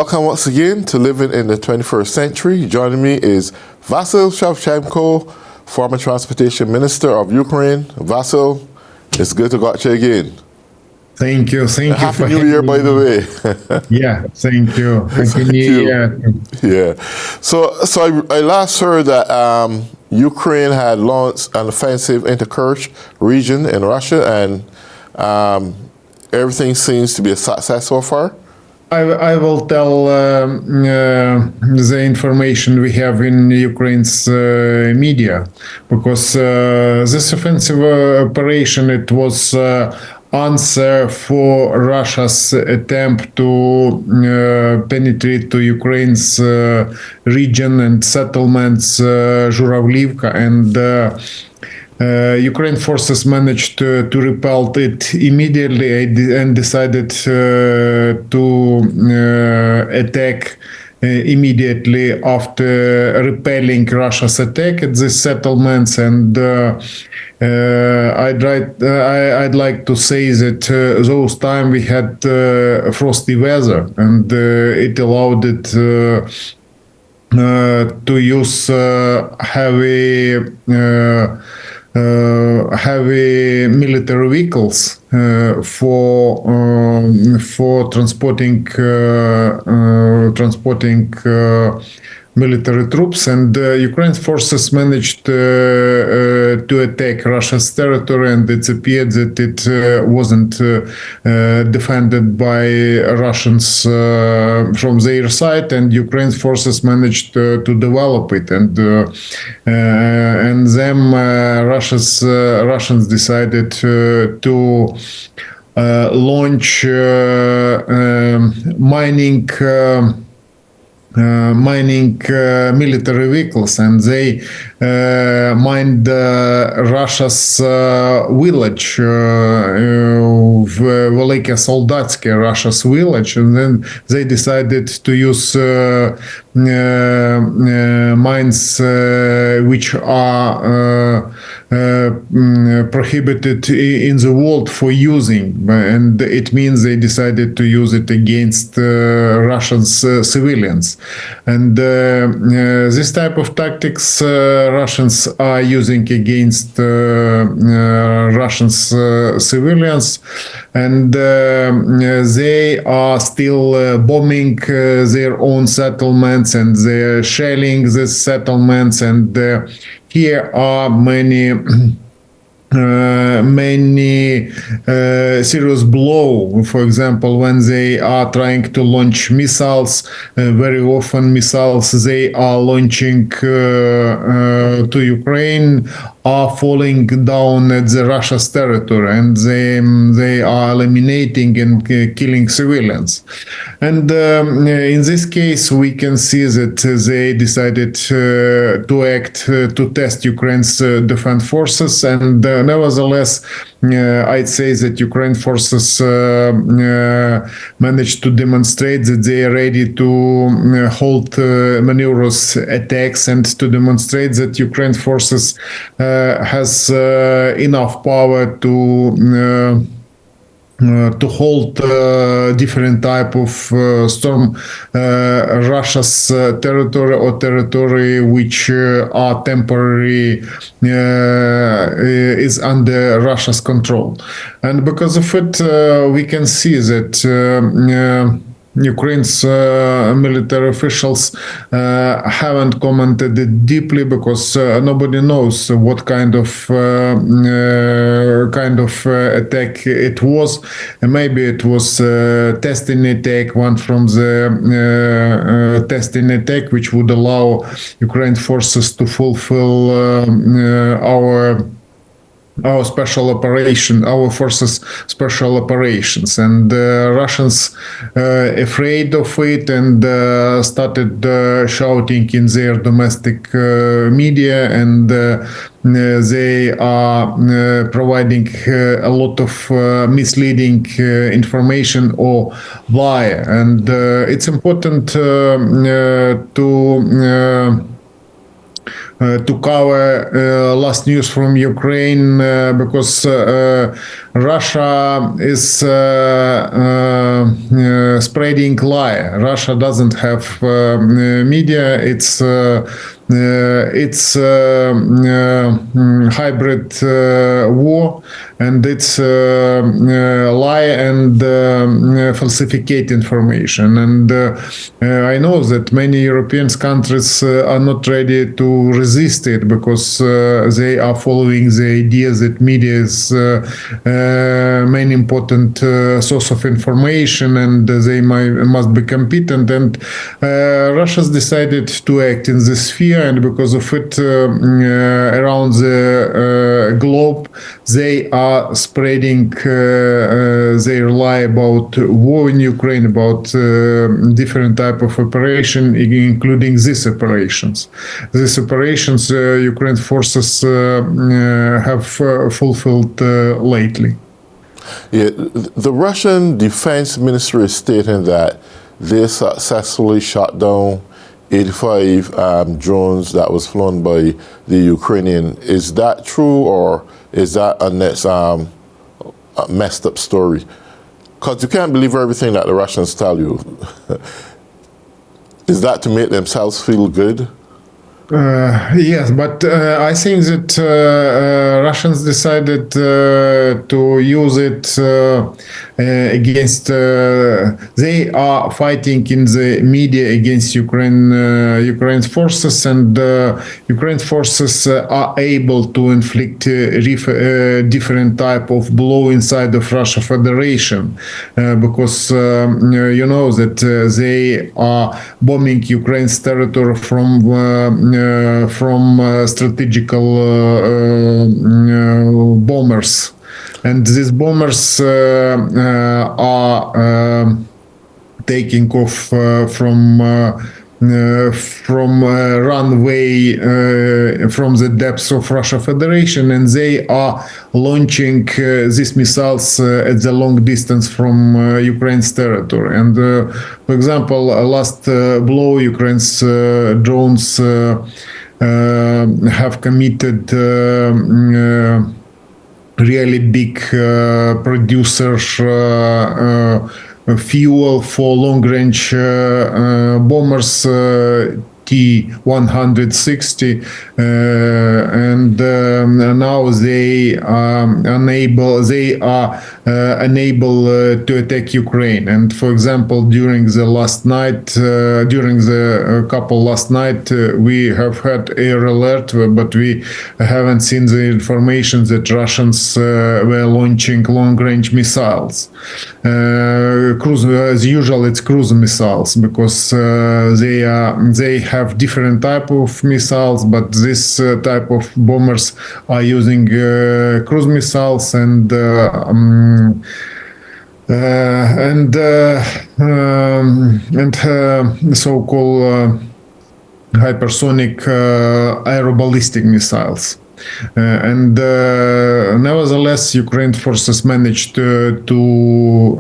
welcome once again to Living in the 21st Century. Joining me is Vasyl Shevchenko, former transportation minister of Ukraine. Vasyl, it's good to got you again. Thank you. Happy New Year, by the way. Yeah, thank you. Happy New Year. Yeah. So I last heard that Ukraine had launched an offensive into Kerch region in Russia, and everything seems to be a success so far. I will tell the information we have in Ukraine's media, because this offensive operation, it was answer for Russia's attempt to penetrate to Ukraine's region and settlements, Zhuravlivka, and Ukraine forces managed to repel it immediately and decided to attack immediately after repelling Russia's attack at these settlements. And I'd like to say that those time we had frosty weather, and it allowed it to use heavy military vehicles for transporting military troops, and Ukraine's forces managed to attack Russia's territory, and it appeared that it wasn't defended by Russians from their side, and Ukraine's forces managed to develop it, and then Russians decided to launch mining military vehicles, and they mined Russia's village, Velike Soldatske, Russia's village, and then they decided to use mines which are prohibited in the world for using, and it means they decided to use it against Russian civilians. And this type of tactics Russians are using against Russian civilians, and they are still bombing their own settlements, and they're shelling these settlements, and here are many serious blow. For example, when they are trying to launch missiles, very often missiles they are launching to Ukraine are falling down at the Russia's territory, and they are eliminating and killing civilians. And in this case, we can see that they decided to act to test Ukraine's defense forces, and nevertheless, I'd say that Ukraine forces managed to demonstrate that they are ready to halt maneuvers attacks, and to demonstrate that Ukraine forces has enough power to hold different type of storm Russia's territory, or territory which are temporary is under Russia's control. And because of it, we can see that Ukraine's military officials haven't commented it deeply, because nobody knows what kind of attack it was. And maybe it was testing attack, one from the testing attack, which would allow Ukraine forces to fulfill our special operation, our forces' special operations, and Russians afraid of it, and started shouting in their domestic media, and they are providing a lot of misleading information or lie, and it's important to cover last news from Ukraine, because Russia is spreading lie. Russia doesn't have media. It's hybrid war, and it's lie and falsificate information. And I know that many European countries are not ready to resist it because they are following the idea that media is main important source of information, and they must be competent. And Russia's decided to act in this sphere, and because of it, around the globe, they are spreading their lie about war in Ukraine, about different type of operation, including these operations. These operations, Ukraine forces have fulfilled lately. Yeah, the Russian Defense Ministry is stating that they successfully shot down 85 drones that was flown by the Ukrainian. Is that true, or is that a messed up story? Because you can't believe everything that the Russians tell you. Is that to make themselves feel good? Yes, but I think that Russians decided to use it against. They are fighting in the media against Ukraine's forces, and Ukraine's forces are able to inflict different type of blow inside of Russia Federation because you know that they are bombing Ukraine's territory from strategical bombers, and these bombers are taking off from runway from the depths of Russia Federation, and they are launching these missiles at the long distance from Ukraine's territory. And for example, last blow, Ukraine's drones have committed really big producers fuel for long-range bombers, T-160, and now they are unable to attack Ukraine. And for example, during the last night, we have had air alert, but we haven't seen the information that Russians were launching long-range missiles. Cruise, as usual, it's cruise missiles because they have different type of missiles, but this type of bombers are using cruise missiles and so-called hypersonic aeroballistic missiles. And nevertheless, Ukraine forces managed to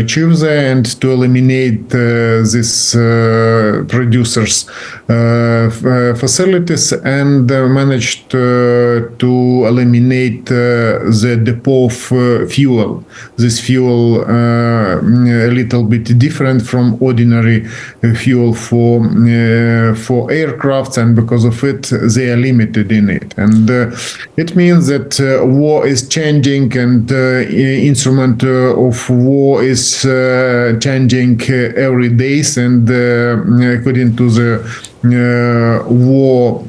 achieve that and to eliminate these producers' facilities, and managed to eliminate the depot of fuel. This fuel a little bit different from ordinary fuel for aircrafts, and because of it, they are limited in it. And it means that war is changing, and instrument of war is changing every day. And according to the war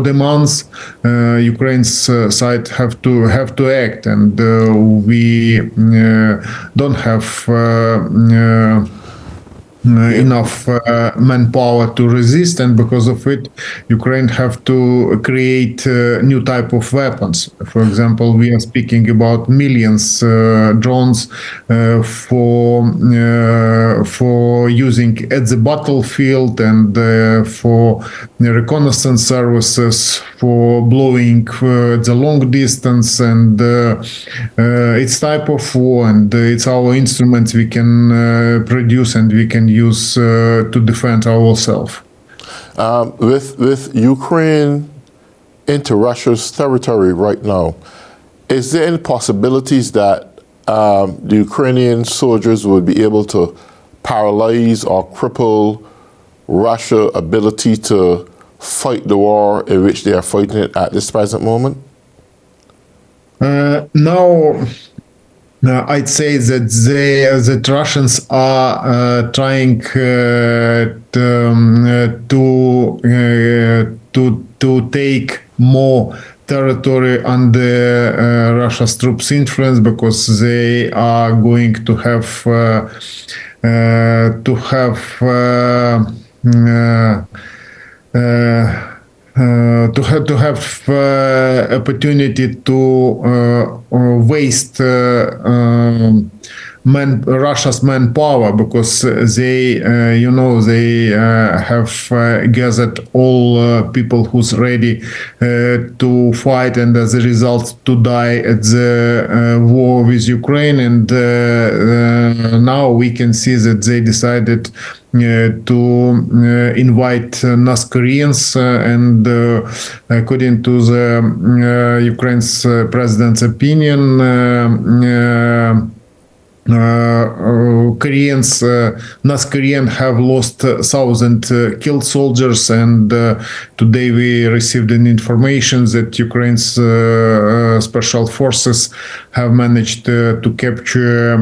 demands, Ukraine's side have to act, and we don't have enough manpower to resist, and because of it, Ukraine have to create new type of weapons. For example, we are speaking about millions drones for using at the battlefield, and for reconnaissance services, for blowing the long distance, and it's type of war, and it's our instruments we can produce and we can use to defend ourselves. With Ukraine into Russia's territory right now, is there any possibilities that the Ukrainian soldiers would be able to paralyze or cripple Russia's ability to fight the war in which they are fighting it at this present moment? Now, I'd say that Russians are trying to take more territory under Russia's troops' influence, because they are going to have opportunity to waste Russia's manpower, because they have gathered all people who's ready to fight, and as a result to die at the war with Ukraine. And now we can see that they decided to invite North Koreans, and according to the Ukraine's president's opinion, North Korean have lost 1,000 killed soldiers, and today we received an information that Ukraine's special forces have managed to capture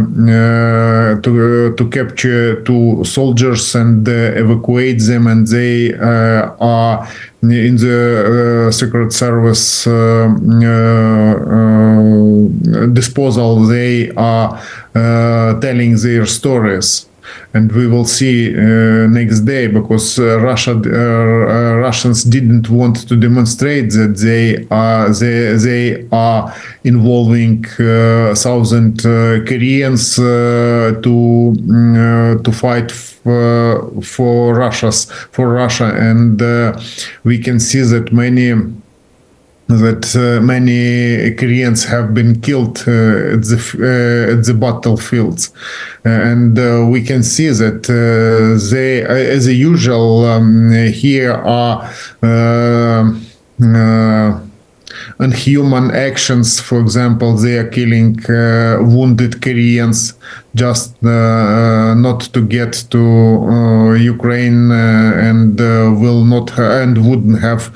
two soldiers and evacuate them, and they are in the Secret Service disposal. They are telling their stories, and we will see next day, because Russians didn't want to demonstrate that they are involving 1,000 Koreans to fight for Russia, and we can see that many Koreans have been killed at the battlefields, and we can see that they, as usual, here are unhuman actions. For example, they are killing wounded Koreans just not to get to Ukraine, and will not and wouldn't have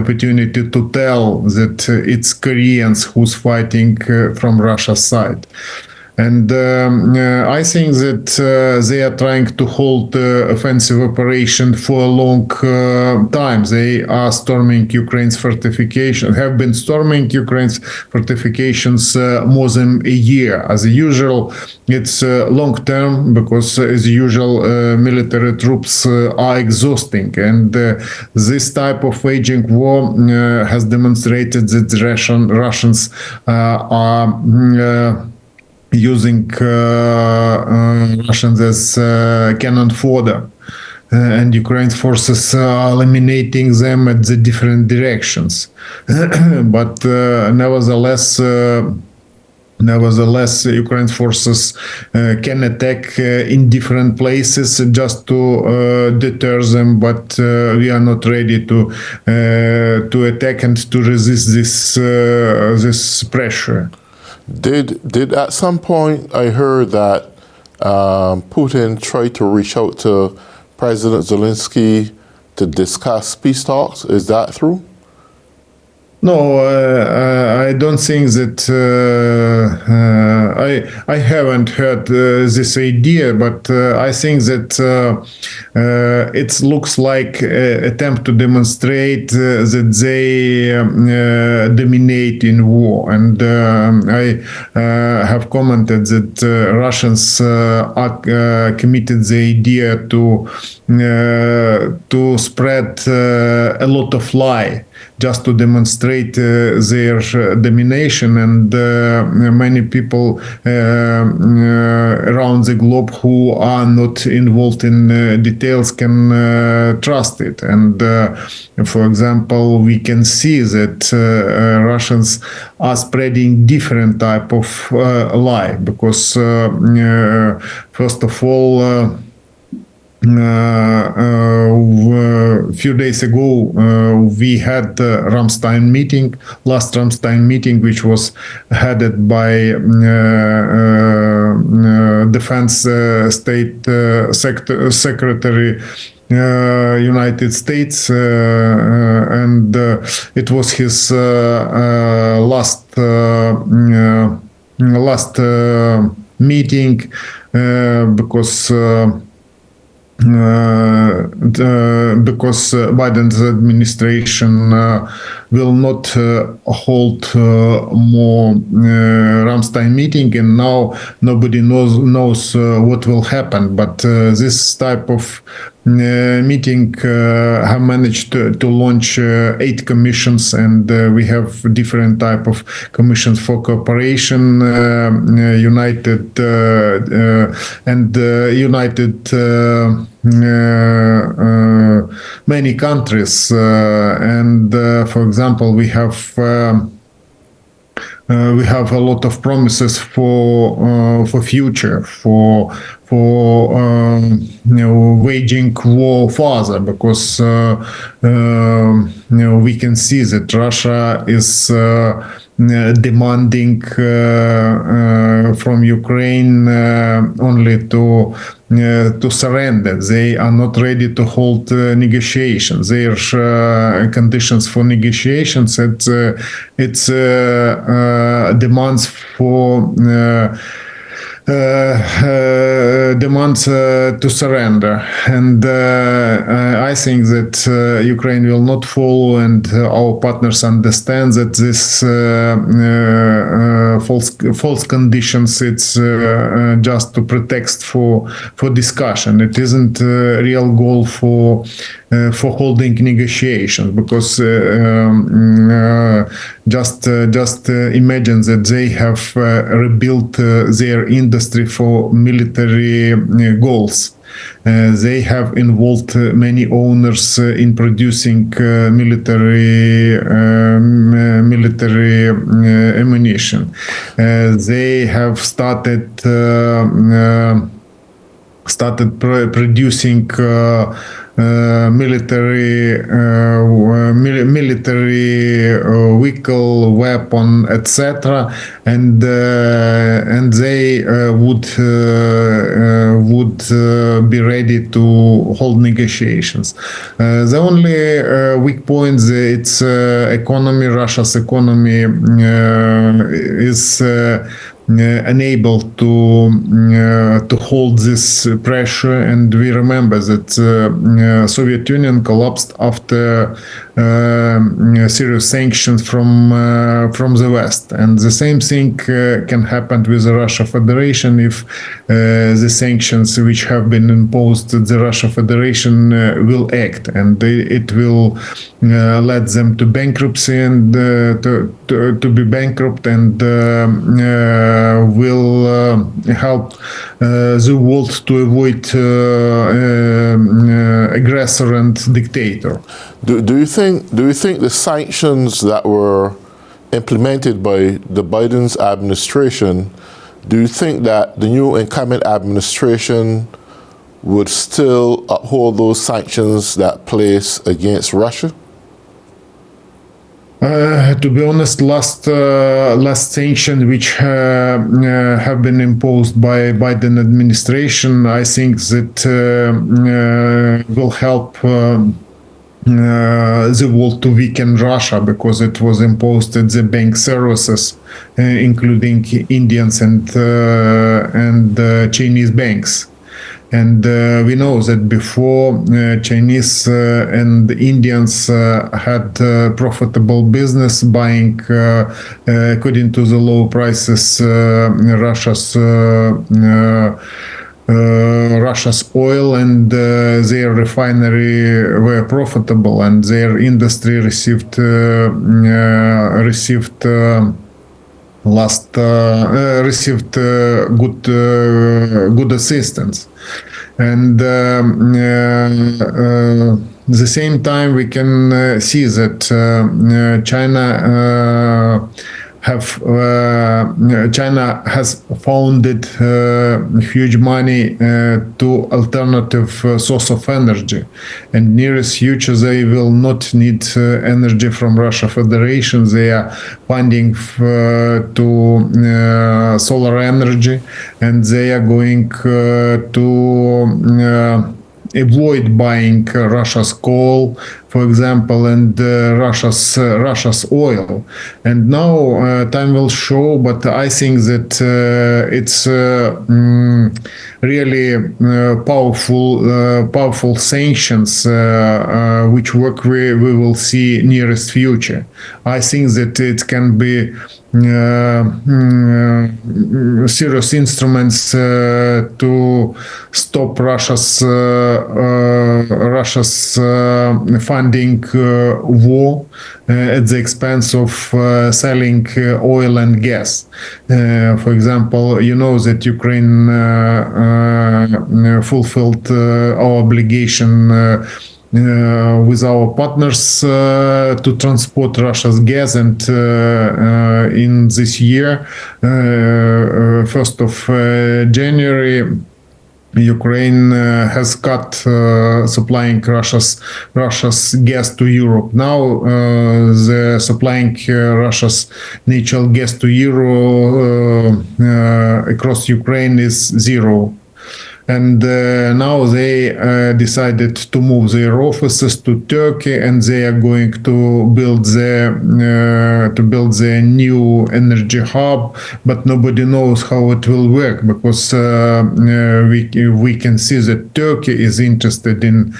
opportunity to tell that it's Koreans who's fighting from Russia's side. And I think that they are trying to hold offensive operation for a long time. They are storming Ukraine's fortifications, have been storming Ukraine's fortifications more than a year. As usual, it's long term, because as usual, military troops are exhausting. And this type of waging war has demonstrated that the Russians are using Russians as cannon fodder, and Ukraine's forces are eliminating them at the different directions. But nevertheless, Ukraine's forces can attack in different places just to deter them, but we are not ready to attack and to resist this pressure. Did at some point I heard that Putin tried to reach out to President Zelensky to discuss peace talks? Is that true? No, I don't think that I haven't heard this idea, but I think that it looks like an attempt to demonstrate that they dominate in war. And I have commented that Russians are committed the idea to spread a lot of lie, just to demonstrate their domination, and many people around the globe who are not involved in details can trust it. And for example, we can see that Russians are spreading different type of lie, because first of all, a few days ago, we had the last Ramstein meeting, which was headed by Defense State Secretary United States, and it was his last meeting because Biden's administration will not hold more Ramstein meeting, and now nobody knows what will happen. But this type of meeting have managed to launch 8 commissions, and we have different type of commissions for cooperation, United many countries, and for example, we have a lot of promises for future, for waging war further, because we can see that Russia is demanding from Ukraine only to surrender. They are not ready to hold negotiations. Their conditions for negotiations, it's demands for demands to surrender, and I think that Ukraine will not follow, and our partners understand that this false conditions, it's just to pretext for discussion. It isn't a real goal for holding negotiations, because just imagine that they have rebuilt their industry for military goals. They have involved many owners in producing military ammunition. They have started producing military vehicle, weapon, etc., and they would be ready to hold negotiations. The only weak point, it's economy. Russia's economy is unable to hold this pressure, and we remember that Soviet Union collapsed after serious sanctions from the West, and the same thing can happen with the Russia Federation if the sanctions which have been imposed, the Russia Federation will act, and it will lead them to bankruptcy and to be bankrupt, and will help the world to avoid aggressor and dictator. Do you think the sanctions that were implemented by the Biden's administration, do you think that the new incumbent administration would still uphold those sanctions that place against Russia? To be honest, last sanction which have been imposed by Biden administration, I think that will help the world to weaken Russia, because it was imposed at the bank services, including Indians and Chinese banks. And we know that before, Chinese and Indians had profitable business buying, according to the low prices, Russia's oil, and their refinery were profitable, and their industry received good assistance. And the same time, we can see that China China has founded huge money to alternative source of energy, and nearest future they will not need energy from Russia Federation. They are funding to solar energy, and they are going to avoid buying Russia's coal, for example, and Russia's oil. And now time will show, but I think that it's really powerful sanctions which work we will see nearest future. I think that it can be serious instruments to stop Russia's funding war at the expense of selling oil and gas. For example, you know that Ukraine fulfilled our obligation with our partners to transport Russia's gas, and in this year, 1st of January, Ukraine has cut supplying Russia's gas to Europe. Now the supplying Russia's natural gas to Europe across Ukraine is zero. And now they decided to move their offices to Turkey, and they are going to build their new energy hub. But nobody knows how it will work, because we can see that Turkey is interested in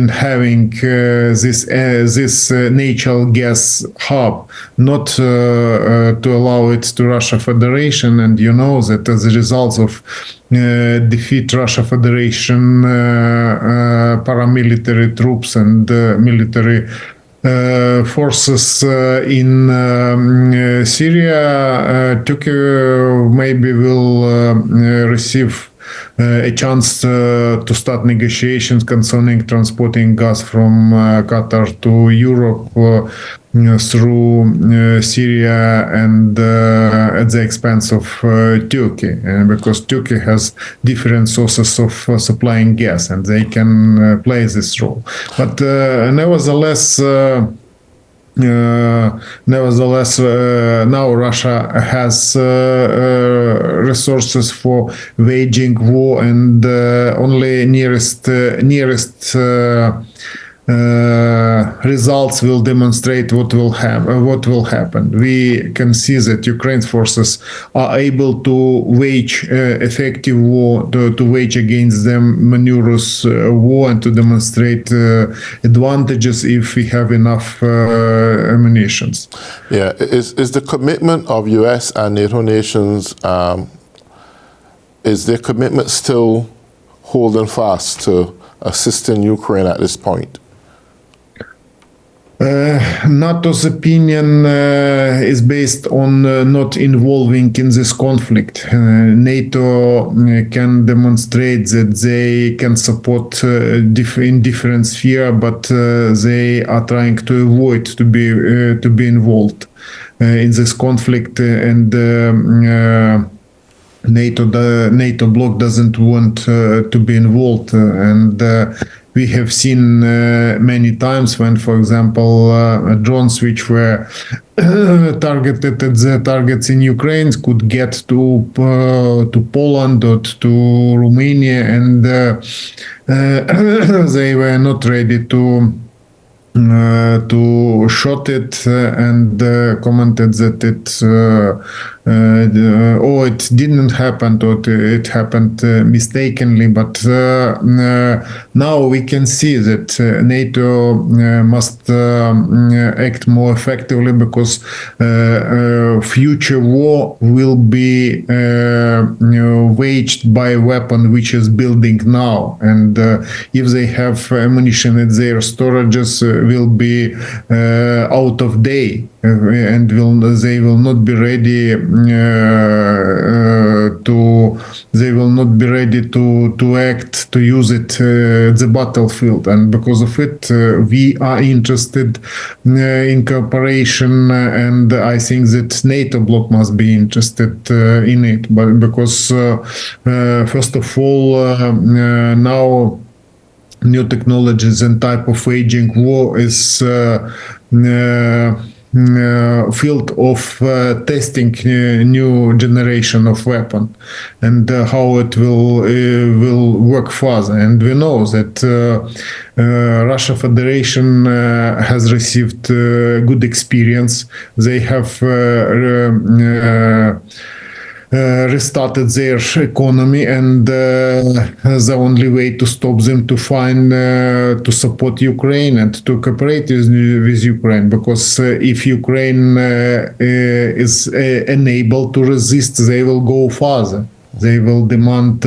having this natural gas hub, not to allow it to Russia Federation. And you know that as a result of defeat Russia Federation paramilitary troops and military forces in Syria, Turkey maybe will receive a chance to start negotiations concerning transporting gas from Qatar to Europe through Syria, and at the expense of Turkey, because Turkey has different sources of supplying gas, and they can play this role. But nevertheless, now Russia has resources for waging war, and only nearest results will demonstrate what will happen. We can see that Ukraine's forces are able to wage effective war, to wage against them murderous war, and to demonstrate advantages if we have enough ammunition. Yeah, is the commitment of U.S. and NATO nations, is their commitment still holding fast to assisting Ukraine at this point? NATO's opinion is based on not involving in this conflict. NATO can demonstrate that they can support in different spheres, but they are trying to avoid to be involved in this conflict, and NATO bloc doesn't want to be involved, and we have seen many times when, for example, drones which were targeted at the targets in Ukraine could get to Poland or to Romania, and they were not ready to shot it, and commented that it didn't happen, or it happened mistakenly. But now we can see that NATO must act more effectively, because future war will be waged by a weapon which is building now, and if they have ammunition at their storages, will be out of date. and they will not be ready to act, to use it at the battlefield. And because of it, we are interested in cooperation, and I think that NATO bloc must be interested in it. But because first of all, now new technologies and type of waging war is field of testing new generation of weapon, and how it will work further. And we know that Russia Federation has received good experience. They have restarted their economy, and the only way to stop them to find to support Ukraine and to cooperate with Ukraine, because if Ukraine is unable to resist, they will go further. They will demand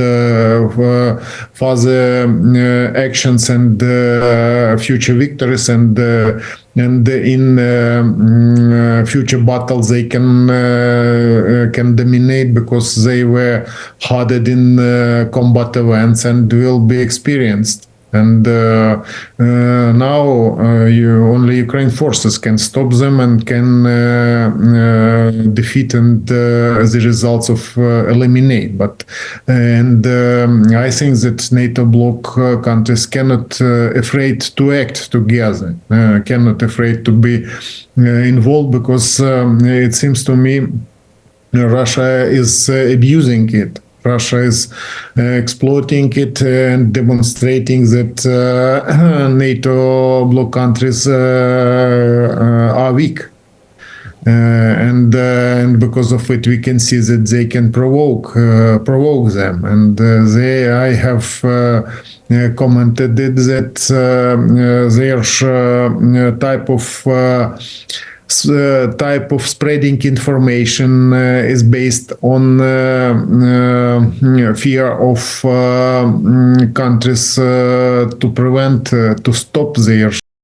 further actions and future victories, and in future battles they can dominate, because they were hardened in combat events and will be experienced. And now only Ukraine forces can stop them and can defeat and the results of eliminate. But I think that NATO bloc countries cannot afraid to act together, cannot afraid to be involved, because it seems to me Russia is abusing it. Russia is exploiting it and demonstrating that NATO bloc countries are weak. And because of it, we can see that they can provoke them. And I have commented it that their type of spreading information is based on fear of countries to prevent, to stop their